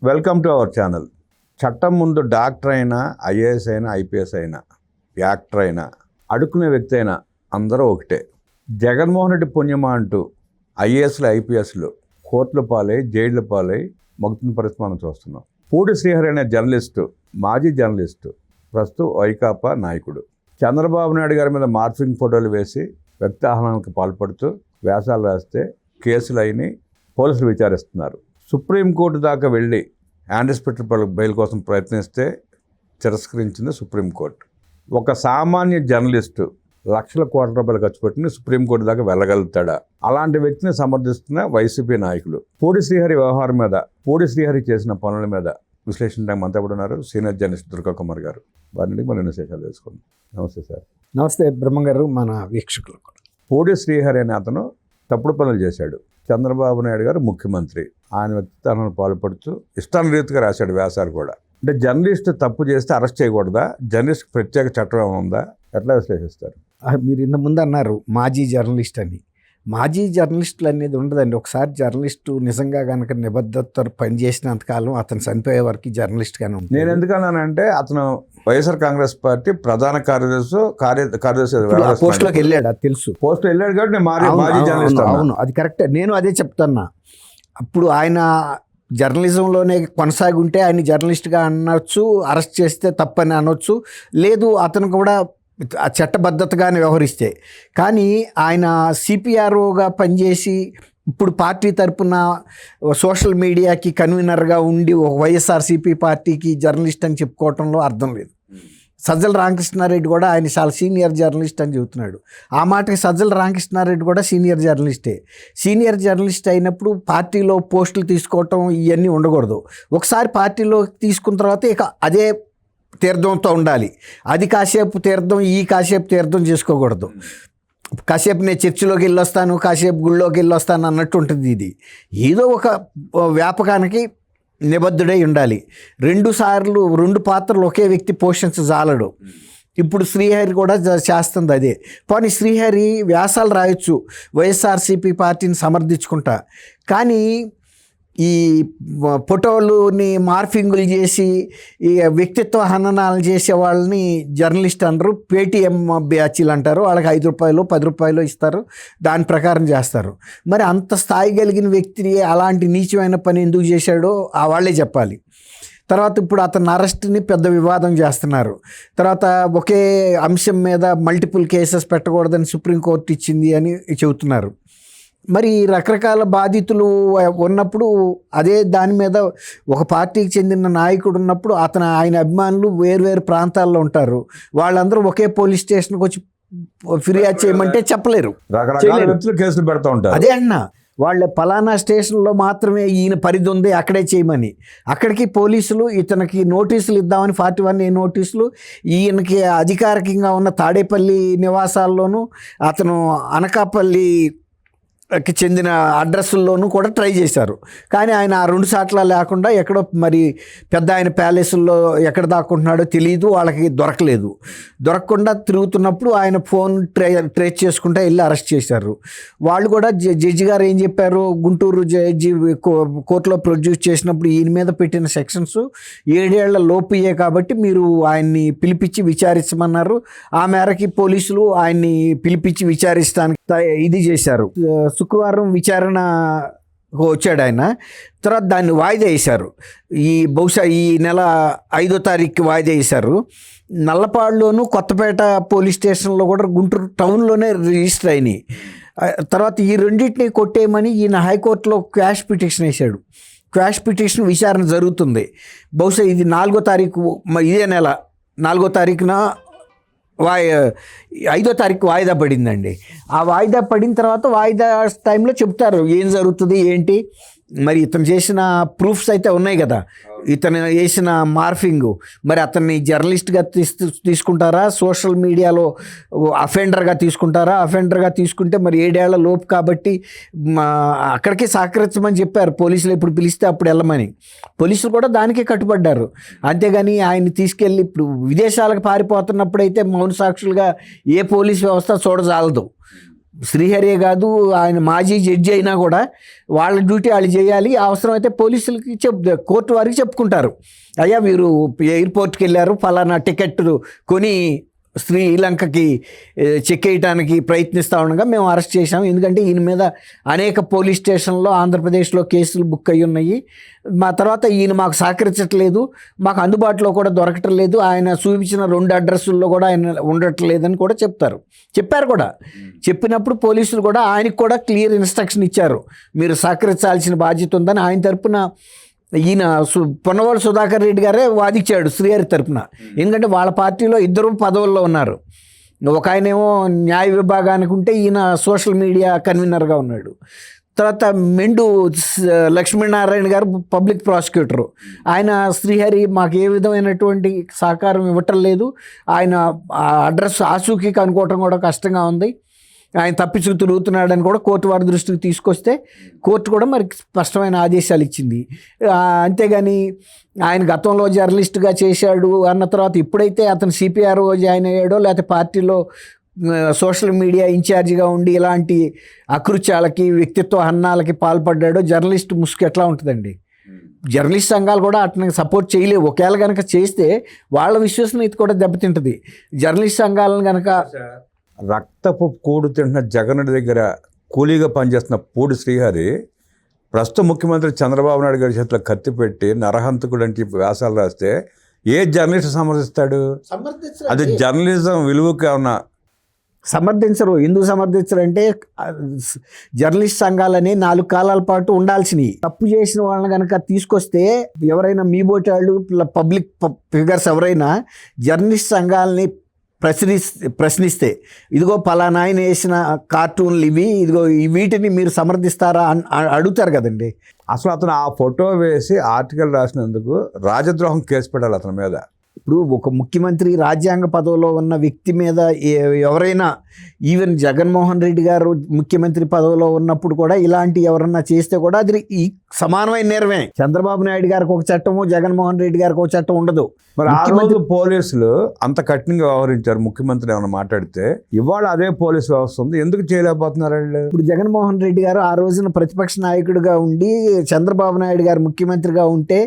Welcome to our channel. చట్టం ముందు doctor అయినా, ఐఏఎస్ అయినా, ఐపీఎస్ అయినా, యాక్టర్ అయినా, అడుక్కునే వ్యక్తి అయినా అందరూ ఒకటే. జగన్మోహన్ రెడ్డి పుణ్యమా అంటూ ఐఏఎస్లు, ఐపీఎస్లు కోర్టుల పాలై, జైళ్ల పాలై మొగుతున్న పరిస్థితి మనం చూస్తున్నాం. పూడి శ్రీహరి అనే జర్నలిస్టు, మాజీ జర్నలిస్టు, ప్రస్తుతం వైకాపా నాయకుడు, చంద్రబాబు నాయుడు గారి మీద మార్ఫింగ్ ఫోటోలు వేసి వ్యక్తాహ్లానానికి పాల్పడుతూ వ్యాసాలు రాస్తే కేసులు అయినాయి, పోలీసులు విచారిస్తున్నారు. సుప్రీంకోర్టు దాకా వెళ్ళి యాంటిసిపేటరీ బెయిల్ కోసం ప్రయత్నిస్తే తిరస్కరించింది సుప్రీంకోర్టు. ఒక సామాన్య జర్నలిస్టు లక్షల కోట్ల రూపాయలు ఖర్చు పెట్టుకుని సుప్రీంకోర్టు దాకా వెళ్ళగలుగుతాడా? అలాంటి వ్యక్తిని సమర్థిస్తున్న వైసీపీ నాయకులు. పూడి శ్రీహరి వ్యవహారం మీద, పూడి శ్రీహరి చేసిన పనుల మీద విశ్లేషించడానికి మనతో కూడా ఉన్నారు సీనియర్ జర్నలిస్ట్ దుర్గా కుమార్ గారు. వారిని మనం విశేషాలు తెలుసుకుందాం. నమస్తే సార్. నమస్తే బ్రహ్మంగారు, మన వీక్షకులు కూడా. పూడి శ్రీహరి అనే అతను తప్పుడు పనులు చేశాడు. చంద్రబాబు నాయుడు గారు ముఖ్యమంత్రి, ఆయన వ్యక్తిత్వాన్ని పాల్పడుతూ ఇష్టానురీతిగా రాశాడు వ్యాసాలు కూడా. అంటే జర్నలిస్ట్ తప్పు చేస్తే అరెస్ట్ చేయకూడదా? జర్నలిస్ట్ ప్రత్యేక చట్టం ఏముందా? ఎట్లా విశ్లేషిస్తారు? మీరు ఇంత ముందు అన్నారు మాజీ జర్నలిస్ట్ అని. మాజీ జర్నలిస్టులు అనేది ఉండదండి. ఒకసారి జర్నలిస్టు నిజంగా కనుక నిబద్ధతతో పనిచేసినంతకాలం అతను చనిపోయే వరకు జర్నలిస్ట్గానే ఉంటుంది. నేను ఎందుకన్నానంటే అతను వైఎస్ఆర్ కాంగ్రెస్ పార్టీ ప్రధాన కార్యదర్శి పోస్టులోకి వెళ్ళాడు, అది తెలుసు. పోస్టులో వెళ్ళాడు కాబట్టి నేను మాజీ జర్నలిస్ట్. అవును, అది కరెక్టే. నేను అదే చెప్తున్నా. అప్పుడు ఆయన జర్నలిజంలోనే కొనసాగి ఉంటే ఆయన జర్నలిస్ట్గా అనొచ్చు, అరెస్ట్ చేస్తే తప్పని అనొచ్చు. లేదు, అతను కూడా చట్టబద్ధతగానే వ్యవహరిస్తే. కానీ ఆయన సిపిఆర్ఓగా పనిచేసి ఇప్పుడు పార్టీ తరపున సోషల్ మీడియాకి కన్వీనర్గా ఉండి ఒక వైఎస్ఆర్సీపీ పార్టీకి జర్నలిస్ట్ అని చెప్పుకోవటంలో అర్థం లేదు. సజ్జల రామకృష్ణారెడ్డి కూడా ఆయన చాలా సీనియర్ జర్నలిస్ట్ అని చెబుతున్నాడు. ఆ మాటకి సజ్జల రామకృష్ణారెడ్డి కూడా సీనియర్ జర్నలిస్టే. సీనియర్ జర్నలిస్ట్ అయినప్పుడు పార్టీలో పోస్టులు తీసుకోవటం ఇవన్నీ ఉండకూడదు. ఒకసారి పార్టీలో తీసుకున్న తర్వాత ఇక అదే తీర్థంతో ఉండాలి. అది కాసేపు తీర్థం, ఈ కాసేపు తీర్థం చేసుకోకూడదు. కాసేపు నేను చర్చిలోకి వెళ్ళొస్తాను, కాసేపు గుళ్ళోకి వెళ్ళొస్తాను అన్నట్టు ఉంటుంది. ఇది ఏదో ఒక వ్యాపకానికి నిబద్ధుడై ఉండాలి. రెండు పాత్రలు ఒకే వ్యక్తి పోషించజాలడు. ఇప్పుడు శ్రీహరి కూడా చేస్తుంది అదే. పోనీ శ్రీహరి వ్యాసాలు రాయొచ్చు వైఎస్ఆర్సీపీ పార్టీని సమర్థించుకుంటా, కానీ ఈ ఫోటోలుని మార్ఫింగులు చేసి ఈ వ్యక్తిత్వ హననాలు చేసే వాళ్ళని జర్నలిస్ట్ అనరు. పేటీఎం బ్యాచీలు అంటారు. వాళ్ళకి 5 రూపాయలు 10 రూపాయలు ఇస్తారు, దాని ప్రకారం చేస్తారు. మరి అంత స్థాయి కలిగిన వ్యక్తి అలాంటి నీచమైన పని ఎందుకు చేశాడో ఆ వాళ్ళే చెప్పాలి. తర్వాత ఇప్పుడు అతని అరెస్ట్ని పెద్ద వివాదం చేస్తున్నారు. తర్వాత ఒకే అంశం మీద మల్టిపుల్ కేసెస్ పెట్టకూడదని సుప్రీంకోర్టు ఇచ్చింది అని చెబుతున్నారు. మరి రకరకాల బాధితులు ఉన్నప్పుడు అదే దాని మీద ఒక పార్టీకి చెందిన నాయకుడు ఉన్నప్పుడు ఆయన అభిమానులు వేరు ప్రాంతాల్లో ఉంటారు. వాళ్ళందరూ ఒకే పోలీస్ స్టేషన్కి వచ్చి ఫిర్యాదు చేయమంటే చెప్పలేరు. కేసులు పెడతా ఉంటారు. అదే అన్నా, వాళ్ళ పలానా స్టేషన్లో మాత్రమే ఈయన పరిధి ఉంది, అక్కడే చేయమని. అక్కడికి పోలీసులు ఇతనికి నోటీసులు ఇద్దామని 41A నోటీసులు ఈయనకి అధికారికంగా ఉన్న తాడేపల్లి నివాసాల్లోనూ అతను అనకాపల్లికి చెందిన అడ్రస్ల్లోనూ కూడా ట్రై చేశారు. కానీ ఆయన ఆ 2 సార్లు లేకుండా ఎక్కడో మరి పెద్ద ఆయన ప్యాలెస్ల్లో ఎక్కడ దాక్కుంటున్నాడో తెలియదు, వాళ్ళకి దొరకకుండా తిరుగుతున్నప్పుడు ఆయన ఫోన్ ట్రేస్ చేసుకుంటూ వెళ్ళి అరెస్ట్ చేశారు. వాళ్ళు కూడా జడ్జి గారు ఏం చెప్పారు, గుంటూరు జడ్జి కోర్టులో ప్రొడ్యూస్ చేసినప్పుడు ఈయన మీద పెట్టిన సెక్షన్స్ 7 ఏళ్ల లోపుయే కాబట్టి మీరు ఆయన్ని పిలిపించి విచారించమన్నారు. ఆ మేరకి పోలీసులు ఆయన్ని పిలిపించి విచారించడానికి ఇది చేశారు. శుక్రవారం విచారణ వచ్చాడు ఆయన. తర్వాత దాన్ని వాయిదా వేశారు. బహుశా ఈ నెల 5వ తారీఖుకి వాయిదా వేశారు. నల్లపాడులోను, కొత్తపేట పోలీస్ స్టేషన్లో కూడా గుంటూరు టౌన్లోనే రిజిస్టర్ అయినాయి. తర్వాత ఈ రెండింటిని కొట్టేయమని ఈయన హైకోర్టులో క్వాష్ పిటిషన్ వేశాడు. క్వాష్ పిటిషన్ విచారణ జరుగుతుంది. బహుశా ఇది 4వ తారీఖు, ఇదే నెల 4వ తారీఖున 5వ తారీఖు వాయిదా పడిందండి. ఆ వాయిదా పడిన తర్వాత వాయిదా టైంలో చెప్తారు ఏం జరుగుతుంది ఏంటి. మరి ఇతను చేసిన ప్రూఫ్స్ అయితే ఉన్నాయి కదా, ఇతను చేసిన మార్ఫింగ్. మరి అతన్ని జర్నలిస్ట్గా తీసుకుంటారా, సోషల్ మీడియాలో అఫెండర్గా తీసుకుంటారా? అఫెండర్గా తీసుకుంటే మరి 7 ఏళ్ల లోపు కాబట్టి అక్కడికి సహకరించమని చెప్పారు పోలీసులు. ఎప్పుడు పిలిస్తే అప్పుడు వెళ్ళమని పోలీసులు కూడా దానికే కట్టుబడ్డారు. అంతేగాని ఆయన్ని తీసుకెళ్ళి ఇప్పుడు విదేశాలకు పారిపోతున్నప్పుడైతే మౌన సాక్షులుగా ఏ పోలీస్ వ్యవస్థ చూడజాలదు. శ్రీహరే కాదు, ఆయన మాజీ జడ్జి అయినా కూడా వాళ్ళ డ్యూటీ వాళ్ళు చేయాలి. అవసరమైతే పోలీసులకి కోర్టు వారికి చెప్పుకుంటారు, అయ్యా వీరు ఎయిర్పోర్ట్కి వెళ్ళారు, ఫలానా టికెట్ కొని శ్రీలంకకి చెక్ వేయడానికి ప్రయత్నిస్తూ ఉండగా మేము అరెస్ట్ చేశాం, ఎందుకంటే ఈయన మీద అనేక పోలీస్ స్టేషన్లో ఆంధ్రప్రదేశ్లో కేసులు బుక్ అయ్యి ఉన్నాయి, మా తర్వాత ఈయన మాకు సహకరించట్లేదు, మాకు అందుబాటులో కూడా దొరకటం లేదు, ఆయన చూపించిన 2 అడ్రస్సుల్లో కూడా ఆయన ఉండట్లేదని కూడా చెప్పారు కూడా. చెప్పినప్పుడు పోలీసులు కూడా ఆయనకు కూడా క్లియర్ ఇన్స్ట్రక్షన్ ఇచ్చారు, మీరు సహకరించాల్సిన బాధ్యత ఉందని. ఆయన తరపున ఈయన పొన్నవాళ్ళు సుధాకర్ రెడ్డి గారే వాదించాడు శ్రీహరి తరపున, ఎందుకంటే వాళ్ళ పార్టీలో 2 పదవుల్లో ఉన్నారు. ఒక ఆయనేమో న్యాయ విభాగానికి ఉంటే ఈయన సోషల్ మీడియా కన్వీనర్గా ఉన్నాడు. తర్వాత మెండు లక్ష్మీనారాయణ గారు పబ్లిక్ ప్రాసిక్యూటరు. ఆయన శ్రీహరి మాకు ఏ విధమైనటువంటి సహకారం ఇవ్వటం లేదు, ఆయన అడ్రస్ ఆసూకి కనుక్కోవటం కూడా కష్టంగా ఉంది, ఆయన తప్పించు తిరుగుతున్నాడని కూడా కోర్టు వారి దృష్టికి తీసుకొస్తే కోర్టు కూడా మరి స్పష్టమైన ఆదేశాలు ఇచ్చింది. అంతేగాని ఆయన గతంలో జర్నలిస్ట్గా చేశాడు అన్న తర్వాత ఎప్పుడైతే అతను సిపిఆర్ఓ జాయిన్ అయ్యాడో, లేకపోతే పార్టీలో సోషల్ మీడియా ఇన్ఛార్జిగా ఉండి ఇలాంటి అకృత్యాలకి వ్యక్తిత్వ హన్నాలకి పాల్పడ్డాడో, జర్నలిస్ట్ ముసుగు ఎట్లా ఉంటుందండి. జర్నలిస్ట్ సంఘాలు కూడా అతనికి సపోర్ట్ చేయలేవు. ఒకవేళ కనుక చేస్తే వాళ్ళ విశ్వసనీయత కూడా దెబ్బతింటుంది. జర్నలిస్ట్ సంఘాలను కనుక రక్తపు కూడు తింటున్న జగన్ దగ్గర కూలీగా పనిచేస్తున్న పూడి శ్రీహరి ప్రస్తుత ముఖ్యమంత్రి చంద్రబాబు నాయుడు గారి చేతిలో కత్తి పెట్టి నరహంతకుడు అంటే వ్యాసాలు రాస్తే ఏ జర్నలిస్ట్ సమర్థిస్తాడు? అది జర్నలిజం విలువకి ఏమన్నా సమర్థించరు. ఎందుకు సమర్థించరు అంటే జర్నలిస్ట్ సంఘాలని 4 కాలాల పాటు ఉండాల్సినవి. తప్పు చేసిన వాళ్ళని కనుక తీసుకొస్తే ఎవరైనా మీ బోటి వాళ్ళు పబ్లిక్ ఫిగర్స్ ఎవరైనా జర్నలిస్ట్ సంఘాలని ప్రశ్నిస్తే ఇదిగో పలానా ఆయన వేసిన కార్టూన్లు ఇవి, ఇదిగో వీటిని మీరు సమర్థిస్తారా అడుగుతారు కదండి. అసలు అతను ఆ ఫోటో వేసి ఆర్టికల్ రాసినందుకు రాజద్రోహం కేసు పెట్టాలి అతని మీద. ఇప్పుడు ఒక ముఖ్యమంత్రి రాజ్యాంగ పదవిలో ఉన్న వ్యక్తి మీద ఎవరైనా, ఈవెన్ జగన్మోహన్ రెడ్డి గారు ముఖ్యమంత్రి పదవిలో ఉన్నప్పుడు కూడా ఇలాంటి ఎవరన్నా చేస్తే కూడా అది సమానమైన నేరమే. చంద్రబాబు నాయుడు గారికి ఒక చట్టము, జగన్మోహన్ రెడ్డి గారికి ఒక చట్టం ఉండదు. మరి ఆ రోజు పోలీసులు అంత కఠినంగా వ్యవహరించారు, ముఖ్యమంత్రి ఏమైనా మాట్లాడితే. ఇవాళ అదే పోలీసు వ్యవస్థ ఉంది, ఎందుకు చేయలేకపోతున్నారు వాళ్ళు? ఇప్పుడు జగన్మోహన్ రెడ్డి గారు ఆ రోజున ప్రతిపక్ష నాయకుడిగా ఉండి చంద్రబాబు నాయుడు గారు ముఖ్యమంత్రిగా ఉంటే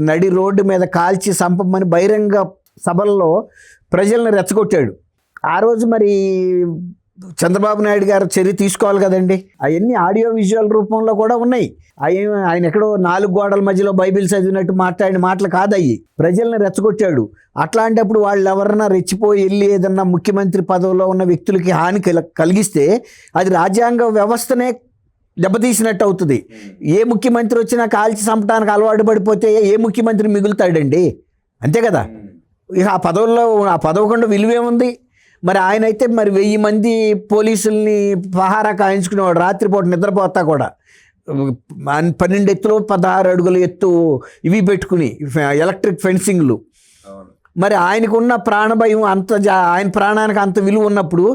నడి రోడ్డు మీద కాల్చి సంపమని బహిరంగ సభల్లో ప్రజలను రెచ్చగొట్టాడు. ఆ రోజు మరి చంద్రబాబు నాయుడు గారు చర్య తీసుకోవాలి కదండి. అవన్నీ ఆడియో విజువల్ రూపంలో కూడా ఉన్నాయి. ఆయన ఎక్కడో 4 గోడల మధ్యలో బైబిల్ చదివినట్టు మాట్లాడిన మాటలు కాదయ్యి, ప్రజల్ని రెచ్చగొట్టాడు. అట్లాంటప్పుడు వాళ్ళు ఎవరన్నా రెచ్చిపోయి వెళ్ళి ఏదన్నా ముఖ్యమంత్రి పదవిలో ఉన్న వ్యక్తులకి హాని కలిగిస్తే అది రాజ్యాంగ వ్యవస్థనే దెబ్బతీసినట్టు అవుతుంది. ఏ ముఖ్యమంత్రి వచ్చినా కాల్చి చంపడానికి అలవాటు పడిపోతే ఏ ముఖ్యమంత్రి మిగులుతాడండి? అంతే కదా. ఇక ఆ పదవికుండా విలువేముంది? మరి ఆయన అయితే మరి 1000 మంది పోలీసుల్ని పహారా కాయించుకునేవాడు, రాత్రిపూట నిద్రపోతా కూడా 12 ఎత్తులు 16 అడుగుల ఎత్తు ఇవి పెట్టుకుని ఎలక్ట్రిక్ ఫెన్సింగ్లు. మరి ఆయనకున్న ప్రాణభయం ఆయన ప్రాణానికి అంత విలువ ఉన్నప్పుడు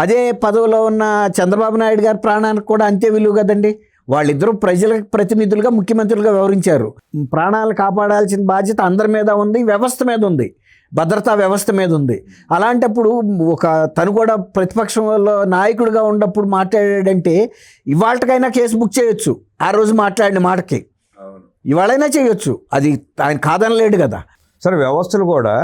అదే పదవిలో ఉన్న చంద్రబాబు నాయుడు గారి ప్రాణానికి కూడా అంతే విలువ కదండి. వాళ్ళిద్దరూ ప్రజల ప్రతినిధులుగా ముఖ్యమంత్రులుగా వ్యవహరించారు. ప్రాణాలు కాపాడాల్సిన బాధ్యత అందరి మీద ఉంది, వ్యవస్థ మీద ఉంది, భద్రతా వ్యవస్థ మీద ఉంది. అలాంటప్పుడు తను కూడా ప్రతిపక్షంలో నాయకుడిగా ఉన్నప్పుడు మాట్లాడాడంటే ఇవాళకైనా కేసు బుక్ చేయొచ్చు. ఆ రోజు మాట్లాడిన మాటకి ఇవాళైనా చేయొచ్చు, అది ఆయన కాదనలేడు కదా. సరే, వ్యవస్థలు కూడా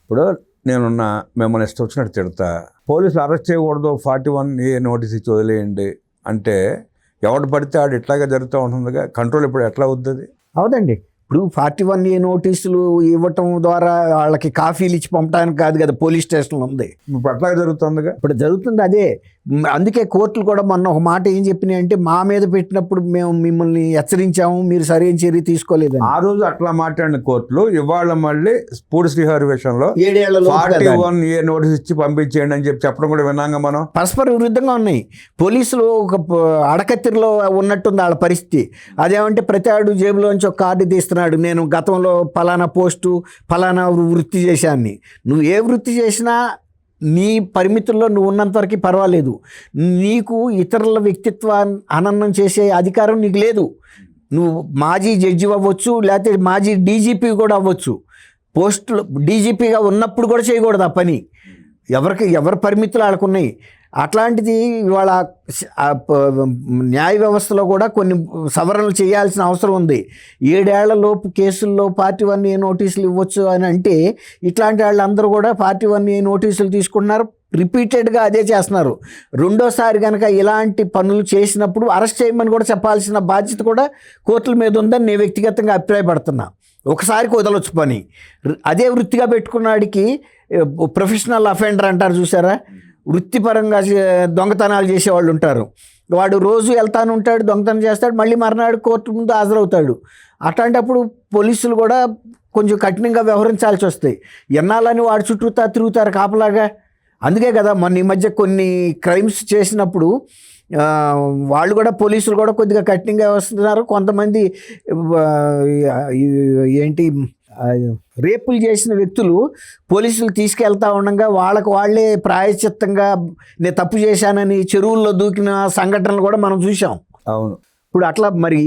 ఇప్పుడు నేనున్నా మిమ్మల్ని ఇష్టం వచ్చినట్టు తిడతా, పోలీసులు అరెస్ట్ చేయకూడదు, 41A నోటీస్ ఇచ్చి వదిలేయండి అంటే ఎవడు పడితే ఆడు ఇట్లాగే జరుగుతూ ఉంటుందిగా. కంట్రోల్ ఇప్పుడు ఎట్లా అవుతుంది? అవునండి. ఇప్పుడు 41A నోటీసులు ఇవ్వటం ద్వారా వాళ్ళకి కాఫీలు ఇచ్చి పంపడానికి కాదు కదా పోలీస్ స్టేషన్లో ఉంది. ఇప్పుడు అట్లాగే జరుగుతుందిగా. ఇప్పుడు జరుగుతుంది అదే. అందుకే కోర్టులు కూడా మొన్న ఒక మాట ఏం చెప్పినాయి అంటే, మా మీద పెట్టినప్పుడు మేము మిమ్మల్ని హెచ్చరించాము, మీరు సరైన చర్య తీసుకోలేదు. ఆ రోజు అట్లా మాట్లాడిన కోర్టులు ఇవాళ మళ్ళీ పూడి శ్రీహరి విషయంలో 7 ఏళ్లలో 41A నోటీస్ ఇచ్చి పంపించేయండి అని చెప్పడం కూడా విన్నాగా మనం. పరస్పర విరుద్ధంగా ఉన్నాయి. పోలీసులు ఒక అడకత్తిరిలో ఉన్నట్టుంది వాళ్ళ పరిస్థితి. అదేమంటే ప్రతి ఆడు జేబులోంచి ఒక కార్డు తీస్తున్నాడు, నేను గతంలో ఫలానా పోస్టు ఫలానా వృత్తి చేశాన్ని. నువ్వు ఏ వృత్తి చేసినా నీ పరిమితుల్లో నువ్వు ఉన్నంతవరకు పర్వాలేదు. నీకు ఇతరుల వ్యక్తిత్వాన్ని హననం చేసే అధికారం నీకు లేదు. నువ్వు మాజీ జడ్జి అవ్వచ్చు, లేకపోతే మాజీ డీజీపీ కూడా అవ్వచ్చు. పోస్టులు డీజీపీగా ఉన్నప్పుడు కూడా చేయకూడదు ఆ పని. ఎవరి పరిమితులు వాళ్ళకున్నాయి. అట్లాంటిది ఇవాళ న్యాయ వ్యవస్థలో కూడా కొన్ని సవరణలు చేయాల్సిన అవసరం ఉంది. 7 ఏళ్ల లోపు కేసుల్లో పార్టీ 1A నోటీసులు ఇవ్వచ్చు అని అంటే ఇట్లాంటి వాళ్ళందరూ కూడా పార్టీ 1A నోటీసులు తీసుకుంటున్నారు, రిపీటెడ్గా అదే చేస్తున్నారు. రెండోసారి కనుక ఇలాంటి పనులు చేసినప్పుడు అరెస్ట్ చేయమని కూడా చెప్పాల్సిన బాధ్యత కూడా కోర్టుల మీద ఉందని నేను వ్యక్తిగతంగా అభిప్రాయపడుతున్నా. ఒకసారికి వదలొచ్చు పని, అదే వృత్తిగా పెట్టుకున్నాడికి ప్రొఫెషనల్ అఫెండర్ అంటారు చూసారా, వృత్తిపరంగా దొంగతనాలు చేసేవాళ్ళు ఉంటారు. వాడు రోజు వెళ్తాను ఉంటాడు, దొంగతనం చేస్తాడు, మళ్ళీ మర్నాడు కోర్టు ముందు హాజరవుతాడు. అట్లాంటప్పుడు పోలీసులు కూడా కొంచెం కఠినంగా వ్యవహరించాల్సి వస్తాయి. ఎన్నాలని వాడు చుట్టూ తిరుగుతారు కాపలాగా. అందుకే కదా మొన్న ఈ మధ్య కొన్ని క్రైమ్స్ చేసినప్పుడు వాళ్ళు కూడా పోలీసులు కూడా కొద్దిగా కఠినంగా వస్తున్నారు. కొంతమంది ఏంటి రేపులు చేసిన వ్యక్తులు పోలీసులు తీసుకెళ్తా ఉండగా వాళ్ళే ప్రాయశ్చిత్తంగా నేను తప్పు చేశానని చెరువుల్లో దూకిన సంఘటనలు కూడా మనం చూసాం. అవును. ఇప్పుడు అట్లా మరి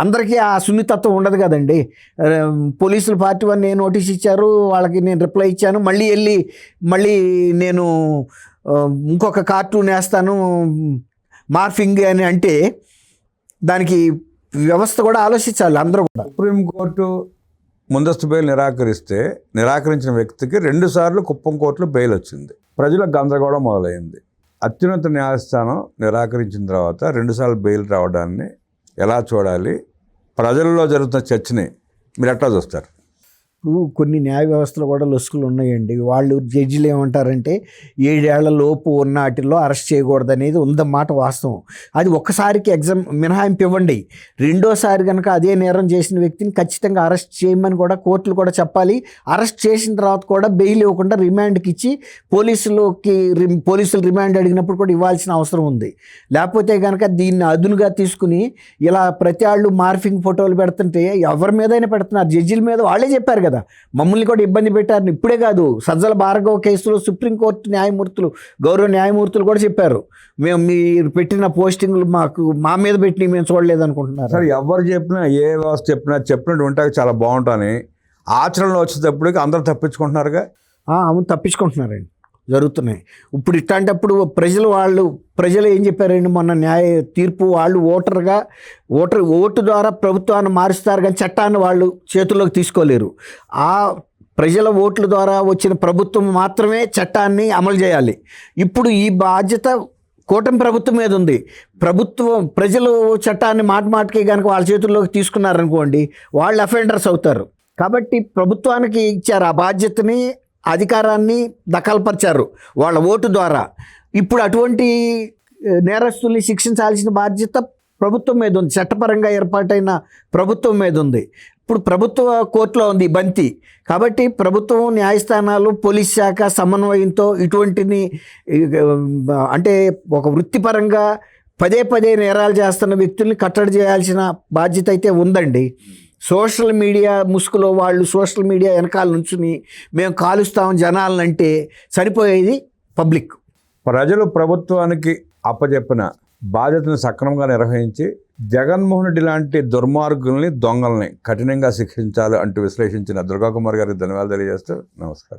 అందరికీ ఆ సున్నితత్వం ఉండదు కదండి. పోలీసులు పార్టీ 1A నోటీస్ ఇచ్చారు, వాళ్ళకి నేను రిప్లై ఇచ్చాను, మళ్ళీ నేను ఇంకొక కార్టూన్ వేస్తాను మార్ఫింగ్ అని అంటే దానికి వ్యవస్థ కూడా ఆలోచించాలి అందరూ కూడా. సుప్రీంకోర్టు ముందస్తు బెయిల్ నిరాకరించిన వ్యక్తికి 2 సార్లు కుప్పం కోర్టులో బెయిల్ వచ్చింది. ప్రజలకు గందరగోళం మొదలైంది. అత్యున్నత న్యాయస్థానం నిరాకరించిన తర్వాత 2 సార్లు బెయిల్ రావడాన్ని ఎలా చూడాలి? ప్రజల్లో జరుగుతున్న చర్చని మీరు ఎట్లా చూస్తారు? కొన్ని న్యాయ వ్యవస్థలు కూడా లొసుకులు ఉన్నాయండి. వాళ్ళు జడ్జిలు ఏమంటారంటే 7 ఏళ్ల లోపు ఉన్న వాటిల్లో అరెస్ట్ చేయకూడదు అనేది ఉందన్నమాట వాస్తవం. అది ఒక్కసారికి మినహాయింపు ఇవ్వండి. రెండోసారి కనుక అదే నేరం చేసిన వ్యక్తిని ఖచ్చితంగా అరెస్ట్ చేయమని కూడా కోర్టులు కూడా చెప్పాలి. అరెస్ట్ చేసిన తర్వాత కూడా బెయిల్ ఇవ్వకుండా రిమాండ్కి ఇచ్చి పోలీసులు రిమాండ్ అడిగినప్పుడు కూడా ఇవ్వాల్సిన అవసరం ఉంది. లేకపోతే కనుక దీన్ని అదునుగా తీసుకుని ఇలా ప్రతి వాళ్ళు మార్ఫింగ్ ఫోటోలు పెడుతుంటే ఎవరి మీదైనా పెడుతున్నారు. జడ్జిల మీద వాళ్ళే చెప్పారు కదా, మమ్మల్ని కూడా ఇబ్బంది పెట్టారు. ఇప్పుడే కాదు, సజ్జల భార్గవ కేసులో సుప్రీంకోర్టు గౌరవ న్యాయమూర్తులు కూడా చెప్పారు, మేము మీరు పెట్టిన పోస్టింగ్లు మా మీద పెట్టి మేము చూడలేదు అనుకుంటున్నారు. సరే, ఎవరు చెప్పినా ఏ వ్యవస్థ చెప్పినట్టు ఉంటే చాలా బాగుంటుంది. ఆచరణలో వచ్చేటప్పటికి అందరూ తప్పించుకుంటున్నారుగా. అవును, తప్పించుకుంటున్నారండి, జరుగుతున్నాయి. ఇప్పుడు ఇట్లాంటప్పుడు ప్రజలు ఏం చెప్పారండి మొన్న న్యాయ తీర్పు? వాళ్ళు ఓటు ద్వారా ప్రభుత్వాన్ని మారుస్తారు కానీ చట్టాన్ని వాళ్ళు చేతుల్లోకి తీసుకోలేరు. ఆ ప్రజల ఓట్ల ద్వారా వచ్చిన ప్రభుత్వం మాత్రమే చట్టాన్ని అమలు చేయాలి. ఇప్పుడు ఈ బాధ్యత కూటమి ప్రభుత్వం మీద ఉంది. ప్రజలు చట్టాన్ని మాటికి కనుక వాళ్ళ చేతుల్లోకి తీసుకున్నారనుకోండి, వాళ్ళు అఫెండర్స్ అవుతారు. కాబట్టి ప్రభుత్వానికి ఇచ్చారు ఆ బాధ్యతని, అధికారాన్ని దఖలుపరిచారు వాళ్ళ ఓటు ద్వారా. ఇప్పుడు అటువంటి నేరస్తుల్ని శిక్షించాల్సిన బాధ్యత ప్రభుత్వం మీద ఉంది, చట్టపరంగా ఏర్పాటైన ప్రభుత్వం మీద ఉంది. ఇప్పుడు ప్రభుత్వ కోర్టులో ఉంది బంతి. కాబట్టి ప్రభుత్వం, న్యాయస్థానాలు, పోలీస్ శాఖ సమన్వయంతో ఇటువంటిని అంటే ఒక వృత్తిపరంగా పదే నేరాలు చేస్తున్న వ్యక్తుల్ని కట్టడి చేయాల్సిన బాధ్యత అయితే ఉందండి. సోషల్ మీడియా ముసుగులో వాళ్ళు సోషల్ మీడియా వెనకాల నుంచుని మేము కాలుస్తాం జనాలంటే సరిపోయేది పబ్లిక్. ప్రజలు ప్రభుత్వానికి అప్పచెప్పిన బాధ్యతను సక్రమంగా నిర్వహించి జగన్మోహన్ రెడ్డి లాంటి దుర్మార్గుల్ని, దొంగల్ని కఠినంగా శిక్షించాలి అంటూ విశ్లేషించిన దుర్గాకుమార్ గారికి ధన్యవాదాలు తెలియజేస్తూ నమస్కారం.